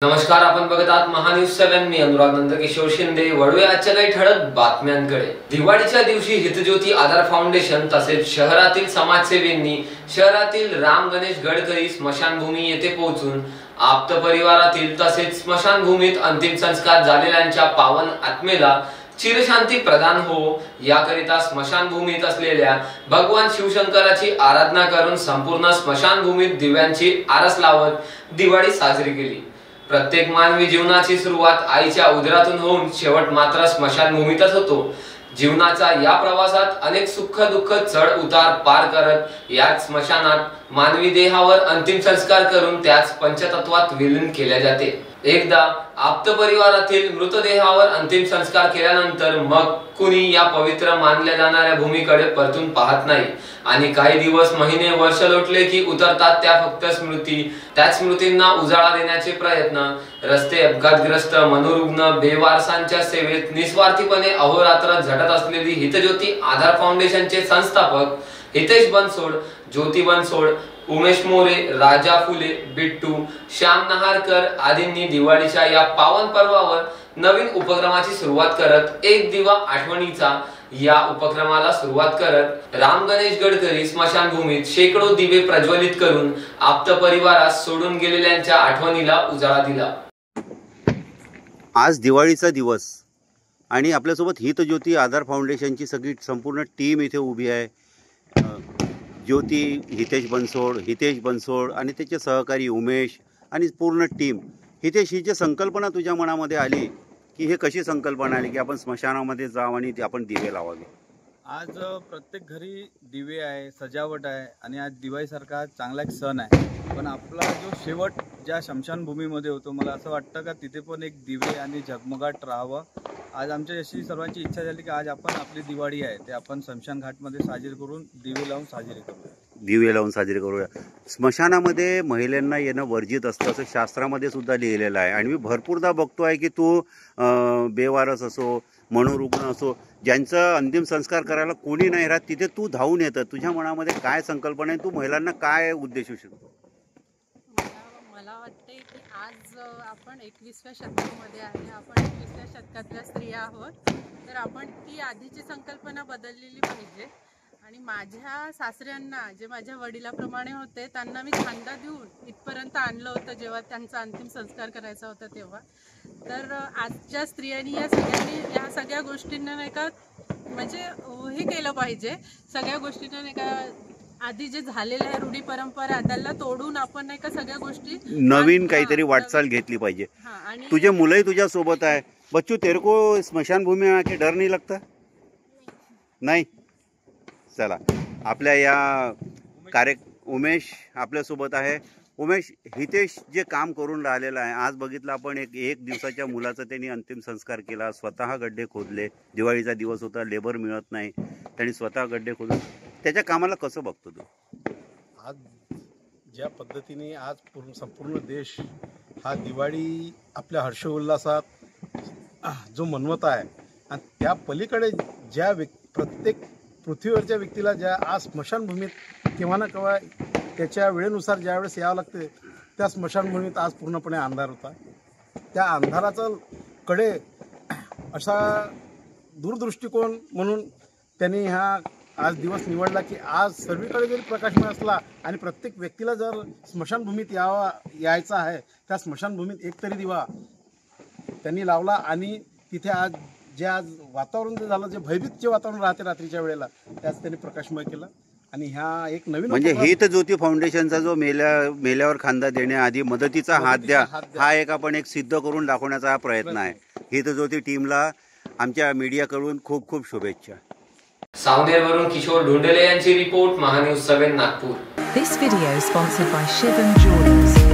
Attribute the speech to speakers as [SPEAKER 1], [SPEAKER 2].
[SPEAKER 1] नमस्कार, आपण बघत आहात महान्यूज 7. मी अनुराग नंदकिशोर शिंदे. वळूया आजच्या काही ठळक बातम्यांकडे. दिवाळीच्या दिवशी हितज्योती आधार फाउंडेशन तसेच शहरातील समाजसेवींनी शहरातील राम गणेश गडकरी स्मशानभूमी येथे पोहोचून आप्त परिवारातील तसेच स्मशानभूमीत अंतिम संस्कार झालेल्यांच्या पावन आत्मेला चिरशांती प्रदान हो याकरिता स्मशानभूमीत असलेल्या भगवान शिवशंकराची आराधना करून संपूर्ण स्मशानभूमीत दिव्यांची आरस लावत दिवाळी साजरी केली. प्रत्येक मानवी जीवनाची सुरुवात आईच्या उदरातून होऊन शेवट मात्र स्मशानभूमीतच होतो. जीवनाचा या प्रवासात अनेक सुख दुःख चढ उतार पार करत याच स्मशानात मानवी देहावर अंतिम संस्कार करून त्याच पंचतत्वात विलीन केले जाते. एकदा आप्त परिवारातील मृतदेहावर अंतिम संस्कार केल्यानंतर मग कुणी या पवित्र मानल्या जाणाऱ्या भूमीकडे परतून पाहत नाही आणि काही दिवस महिने वर्ष लोटले की उतरतात त्या फक्त स्मृती. त्याच स्मृतींना उजाळा देण्याचे प्रयत्न. रस्ते अपघातग्रस्त मनोरुग्ण बेवारसांच्या सेवेत निस्वार्थीपणे अहोरात्र झटत असलेली हितज्योती आधार फाउंडेशनचे संस्थापक हितेश बनसोड, ज्योती बनसोड, उमेश मोरे, राजा फुले, बिट्टू, श्याम नहारकर आदींनी दिवाळीच्या या पावन पर्वावर नवीन उपक्रमाची सुरुवात करत एक दिवा आठवणीचा या उपक्रमाला सुरुवात करत राम गणेश गडकरी स्मशानभूमीत शेकडो दिवे प्रज्वलित करून आप्त परिवारास सोडून गेलेल्यांच्या आठवणीला उजाळा दिला.
[SPEAKER 2] आज दिवाळीचा दिवस आणि आपल्यासोबत हितज्योती आधार फाउंडेशनची सगळी संपूर्ण टीम इथे उभी आहे. ज्योती, हितेश बनसोड आणि त्याचे सहकारी उमेश आणि पूर्ण टीम. हितेश, ही जी संकल्पना तुझ्या मनामध्ये आली की हे कशी संकल्पना आली की आपण स्मशानामध्ये जाऊ आणि आपण दिवे लावावे?
[SPEAKER 3] आज प्रत्येक घरी दिवे आहे, सजावट आहे आणि आज दिवाळीसारखा चांगला एक सण आहे. पण आपला जो शेवट ज्या स्मशानभूमीमध्ये होतो, मला असं वाटतं का तिथे पण एक दिवे आणि झगमगाट राहावं. आज आमच्या अशी सर्वांची इच्छा झाली की आज आपण आपली दिवाळी आहे ते आपण स्मशान घाटमध्ये साजरी करून दिवे लावून साजरी करूया. स्मशानामध्ये महिलांना येणं वर्जित असतं असं शास्त्रामध्ये सुद्धा लिहिलेलं आहे. आणि मी भरपूरदा बघतोय की तू बेवारस असो, मनोरुग्ण असो, ज्यांचं अंतिम संस्कार करायला कोणी नाही राहत तिथे तू धावून येतं. तुझ्या मनामध्ये काय संकल्पना आहे? तू महिलांना काय उद्देशू शकतो?
[SPEAKER 4] मला वाटते की आज आपण 21व्या शतकामध्ये आहे. आपण 21व्या शतकातल्या स्त्रिया आहोत, तर आपण ती आधीची संकल्पना बदललेली पाहिजे. आणि माझ्या सासऱ्यांना, जे माझ्या वडिलाप्रमाणे होते, त्यांना मी खांदा देऊन इथपर्यंत आणलं होतं जेव्हा त्यांचा अंतिम संस्कार करायचा होता तेव्हा. तर आजच्या स्त्रियांनी या सगळ्या गोष्टींना नाही का म्हणजे हे केलं पाहिजे. सगळ्या गोष्टींना नाही का आधी जे झालेलं आहे रूढी परंपरा त्याला तोडून आपण नाही का सगळ्या गोष्टी
[SPEAKER 2] नवीन काहीतरी वाटचाल घेतली पाहिजे. तुझे मुलंही तुझ्या सोबत आहे. बच्चू, तेरे को स्मशान भूमी में आके डर नहीं लगता? नाही. चला, आपल्या या उमेश आपल्यासोबत आहे. उमेश, हितेश जे काम करून राहिलेलं आहे, आज बघितलं आपण एक दिवसाच्या मुलाचा त्यांनी अंतिम संस्कार केला. स्वतः गड्डे खोदले. दिवाळीचा दिवस होता, लेबर मिळत नाही, त्यांनी स्वतः गड्डे खोदून त्याच्या कामाला कसं बघतो तू?
[SPEAKER 5] आज ज्या पद्धतीने आज संपूर्ण देश हा दिवाळी आपल्या हर्षोल्लासात जो मनवत आहे आणि त्या पलीकडे ज्या प्रत्येक पृथ्वीवरच्या व्यक्तीला ज्या आज स्मशानभूमीत केव्हा ना केव्हा त्याच्या वेळेनुसार ज्यावेळेस यावं लागते त्या स्मशानभूमीत आज पूर्णपणे अंधार होता. त्या अंधाराचा कडे असा दूरदृष्टिकोन म्हणून त्यांनी हा आज दिवस निवडला की आज सर्वीकडे जरी प्रकाशमय असला आणि प्रत्येक व्यक्तीला जर स्मशानभूमीत यायचं आहे, त्या स्मशानभूमीत एकतरी दिवा त्यांनी लावला. आणि तिथे आज वातावरण जे झालं, जे भयभीत जे वातावरण राहते रात्रीच्या वेळेला, त्याच त्यांनी प्रकाशमय केलं. आणि ह्या एक नवीन
[SPEAKER 2] म्हणजे हितज्योती फाउंडेशनचा जो मेल्यावर खांदा देण्याआधी मदतीचा हात द्या, हा एक सिद्ध करून दाखवण्याचा हा प्रयत्न आहे. हितज्योती टीमला आमच्या मीडियाकडून खूप खूप शुभेच्छा.
[SPEAKER 1] सावनेरवरून किशोर ढोंडले यांची report, Mahanews 7 Nagpur.
[SPEAKER 6] This video is sponsored by Shivam Jewelers.